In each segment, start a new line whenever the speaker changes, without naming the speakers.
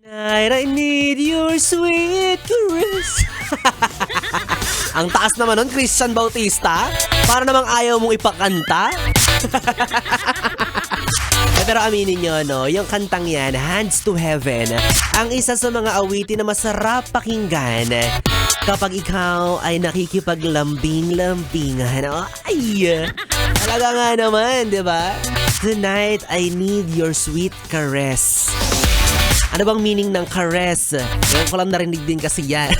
Night, I need your sweet caress. Ang taas naman nun, Christian Bautista. Para namang ayaw mong ipakanta. Pero aminin nyo, no, yung kantang yan, Hands to Heaven, ang isa sa mga awitin na masarap pakinggan kapag ikaw ay nakikipaglambing-lambingan. Ay! Talaga nga naman, di ba? Tonight, I need your sweet caress. Ano bang meaning ng caress? Ngayon ko lang narinig din kasi yan.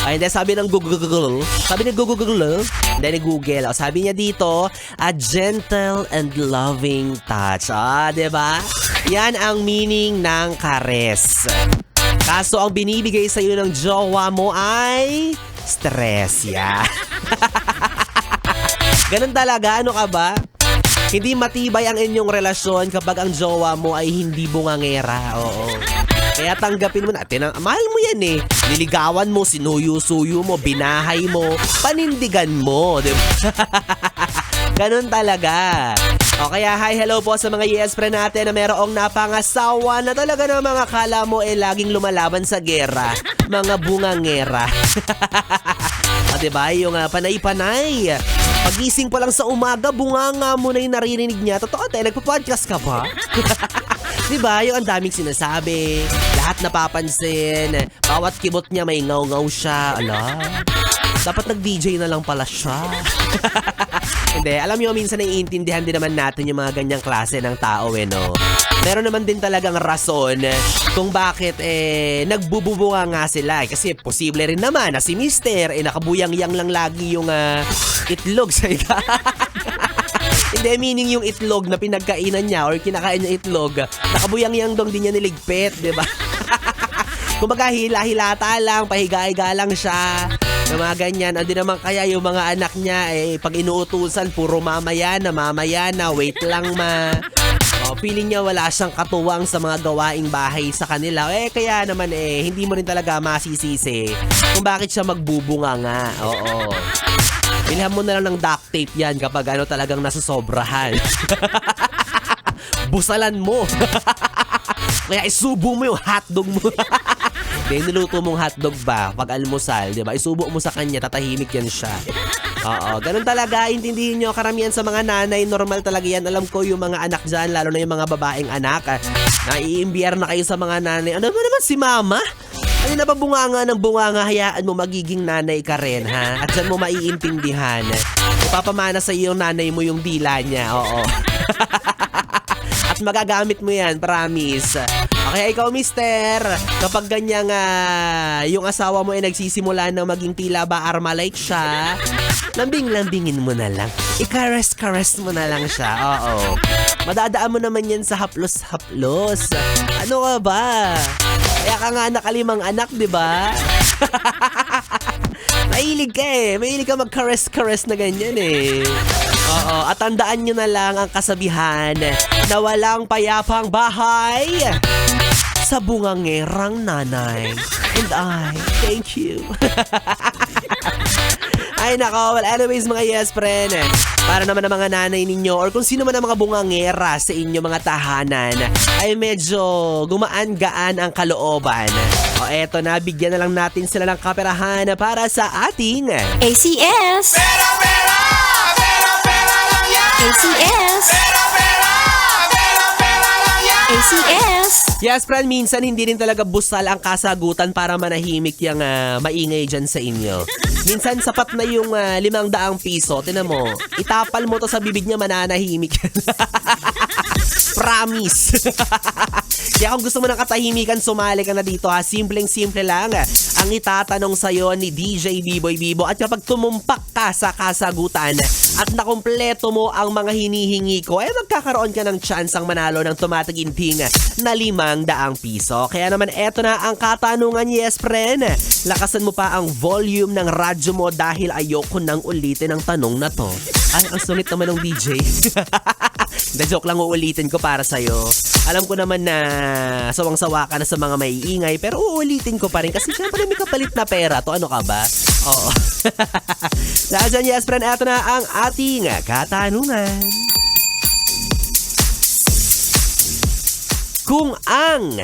Ay, hindi, sabi ng Google. Sabi ni Google. Hindi ni Google. O, sabi niya dito, a gentle and loving touch. Diba? Yan ang meaning ng caress. Kaso ang binibigay sa iyo ng jowa mo ay stress. Yeah. Ganun talaga. Ano ka ba? Hindi matibay ang inyong relasyon kapag ang jowa mo ay hindi bungangera. Oo. Kaya tanggapin mo na. Mahal mo yan eh. Niligawan mo, sinuyo-suyo mo, binahay mo, panindigan mo. Diba? Ganun talaga. O kaya hi, hello po sa mga yes friend natin na merong napangasawa na talaga na mga kala mo laging lumalaban sa gera. Mga bungangera. Diba? Yung panay-panay. Pagising pa lang sa umaga, bunganga mo na yung naririnig niya. Totoo tayo, nagpa-podcast ka pa? Diba? Yung ang daming sinasabi, lahat napapansin, bawat kibot niya may ngaw-ngaw siya. Ala, dapat nag-DJ na lang pala siya. Hindi, alam nyo, minsan naiintindihan din naman natin yung mga ganyang klase ng tao no? Meron naman din talagang rason kung bakit nagbububunga nga sila. Kasi posible rin naman na si Mister nakabuyang-yang lang lagi yung itlog sa Hindi, meaning yung itlog na pinagkainan niya or kinakain niya itlog, nakabuyang-yang dong din niya niligpit, di ba? Kumbaga hila-hilata lang, pahiga-higa lang siya. Yung mga ganyan, hindi naman kaya yung mga anak niya pag inuutusan, puro mamaya na, wait lang ma. Feeling niya wala siyang katuwang sa mga gawaing bahay sa kanila. Kaya naman hindi mo rin talaga masisisi kung bakit siya magbubunga nga. Oo. Bilhan mo na lang ng duct tape yan kapag talagang nasusobrahan. Busalan mo. Kaya isubo mo yung hotdog mo. Kaya niluto mong hotdog ba pag almusal, di ba? Isubo mo sa kanya, tatahimik yan siya. Oo, ganun talaga. Intindihin nyo, karamihan sa mga nanay, normal talaga yan. Alam ko yung mga anak dyan, lalo na yung mga babaeng anak, naiimbiyar na kayo sa mga nanay. Ano ba naman si mama? Ano na ba bunganga ng bunganga, hayaan mo magiging nanay ka rin, ha? At dyan mo maiintindihan. Ipapamana sa iyo yung nanay mo yung dila niya, oo. At magagamit mo yan, promise. Okay, ikaw mister, kapag ganyang yung asawa mo nagsisimula na maging tila ba Armalite siya, lambing-lambingin mo na lang. I-caress-caress mo na lang siya, oo. Madadaan mo naman yan sa haplos-haplos. Ano ka ba? Kaya ka nga nakalimang anak, di ba? Mahilig ka Mahilig ka mag-caress-caress na ganyan Oo, at tandaan nyo na lang ang kasabihan na walang payapang bahay sa bungangerang nanay. And I thank you. Ay nako, well anyways mga yes friend, para naman ang mga nanay ninyo or kung sino man ang mga bungangera sa inyo mga tahanan ay medyo gumaan-gaan ang kalooban. O eto na, bigyan na lang natin sila ng kaperahan para sa ating
ACS!
Pera, pera! Pera, pera lang yan!
ACS!
Pera, pera! Pera, pera lang yan!
ACS!
Yes, friend, minsan hindi rin talaga busal ang kasagutan para manahimik yung maingay dyan sa inyo. Minsan sapat na yung 500 piso. Tinan mo, itapal mo to sa bibig niya, mananahimik yan. Promise. Kaya kung gusto mo ng katahimikan, sumali ka na dito ha. Simpleng-simple lang ang itatanong sa'yo ni DJ Biboy Bibo. At kapag tumumpak ka sa kasagutan at nakumpleto mo ang mga hinihingi ko, magkakaroon ka ng chance ang manalo ng tumataginting na 500 piso. Kaya naman eto na ang katanungan, yes friend. Lakasan mo pa ang volume ng radyo mo dahil ayoko nang ulitin ang tanong na to. Ay, ang sulit naman ng DJ. The joke lang, uulitin ko para sa'yo. Alam ko naman na sawang-sawa ka na sa mga maiingay, pero uulitin ko pa rin kasi syempre may kapalit na pera to. Ano ka ba? Oo. Dahil dyan, yes friend, eto na ang ating katanungan. Kung ang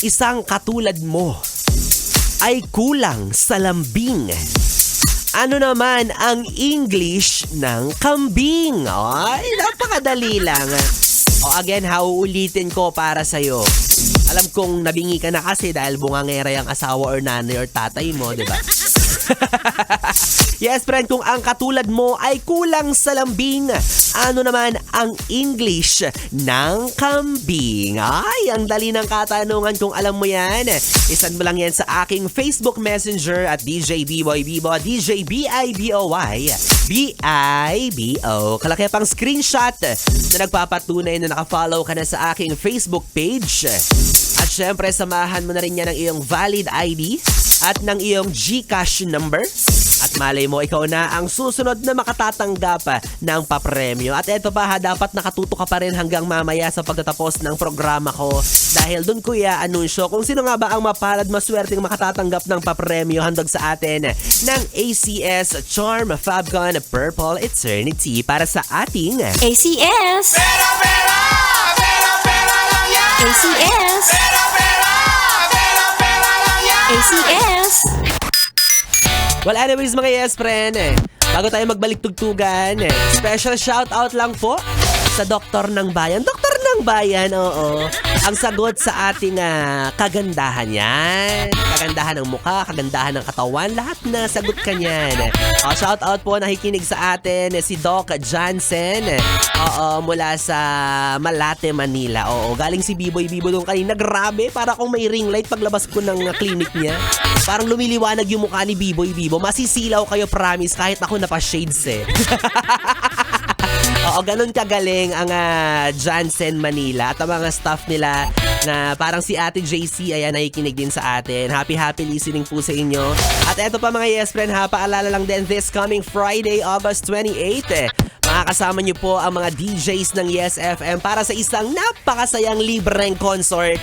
isang katulad mo ay kulang sa lambing, ano naman ang English ng kambing? Ay, napakadali lang. O again, uulitin ko para sa'yo. Alam kong nabingi ka na kasi dahil bungangera yung asawa or nanay or tatay mo, di ba? Yes, friend, kung ang katulad mo ay kulang sa lambing, ano naman ang English ng kambing? Ay, ang dali ng katanungan kung alam mo yan. Isan mo lang yan sa aking Facebook Messenger at DJ Biboy Bibo, DJ B-I-B-O-Y, B-I-B-O. Kalaki pang screenshot na nagpapatunay na nakafollow ka na sa aking Facebook page. At syempre, samahan mo na rin yan ng iyong valid ID at ng iyong GCash number. At malay mo, ikaw na ang susunod na makatatanggap ng papremyo. At eto pa ha, dapat nakatuto ka pa rin hanggang mamaya sa pagtatapos ng programa ko. Dahil dun ko i-anunsyo kung sino nga ba ang mapalad maswerteng makatatanggap ng papremyo handog sa atin ng ACS Charm Fabcon Purple Eternity para sa ating
ACS.
Pera, pera, pera, pera lang yan.
ACS.
Pera, pera, pera, pera lang yan.
ACS.
Well, anyways mga yes friend, bago tayo magbalik tugtugan, special shoutout lang po sa Doktor ng Bayan. Doktor ng Bayan, oo. Ang sagot sa ating kagandahan yan. Kagandahan ng mukha, kagandahan ng katawan, lahat na sagot ka niyan. Shoutout po, nakikinig sa atin si Doc Jansen. Oo, mula sa Malate, Manila. Oo, galing si Biboy Bibo doon kanina. Grabe, para akong may ring light paglabas ko ng clinic niya. Parang lumiliwanag yung mukha ni Biboy Bibo. Masisilaw kayo, promise, kahit ako napa-shades eh. Oo, ganun kagaling ang Jansen Manila at ang mga staff nila na parang si Ate JC, ayan, nakikinig din sa atin. Happy listening po sa inyo. At eto pa mga yes friend ha, paalala lang din, this coming Friday, August 28, makakasama niyo po ang mga DJs ng Yes FM para sa isang napakasayang libreng consort.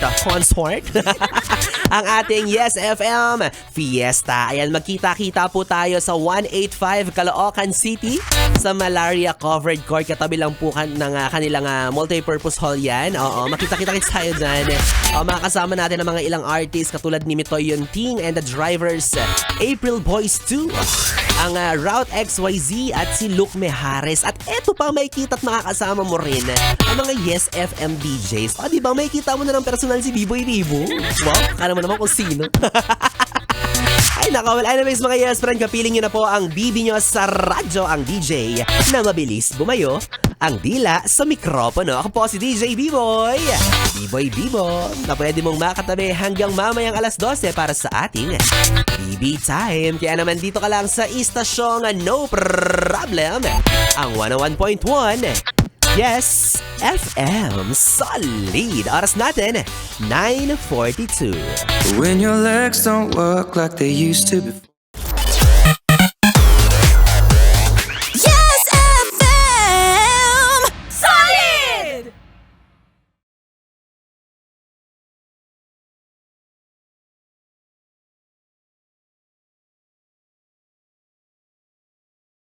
Ang ating Yes FM Fiesta. Ayan, magkita-kita po tayo sa 185 Caloocan City sa Malaria Covered Court. Katabi lang po ng kanilang multipurpose hall yan. Oo, makita-kita tayo dyan. Makakasama natin ang mga ilang artists katulad ni Mitoy Yunting and the Drivers, April Boys 2, ang Route XYZ at si Luke Mejares. At eto pa, may kita at makakasama mo rin ang mga Yes FM DJs. O diba, may kita mo na ng personal si Biboy Bibo. Wow, kala mo naman kung sino. Ay nako, well anyways mga yes friend, kapiling nyo na po ang bibi nyo sa radyo, ang DJ na mabilis bumayo ang dila sa mikropono. Ako po si DJ B-Boy, B-Boy Bibo, na pwede mong makatabi hanggang mamayang alas 12 para sa ating BB Time. Kaya naman dito ka lang sa istasyong No Problem, ang 101.1 Yes FM. Solid. Oras natin 9:42.
When your legs don't work like they used to before.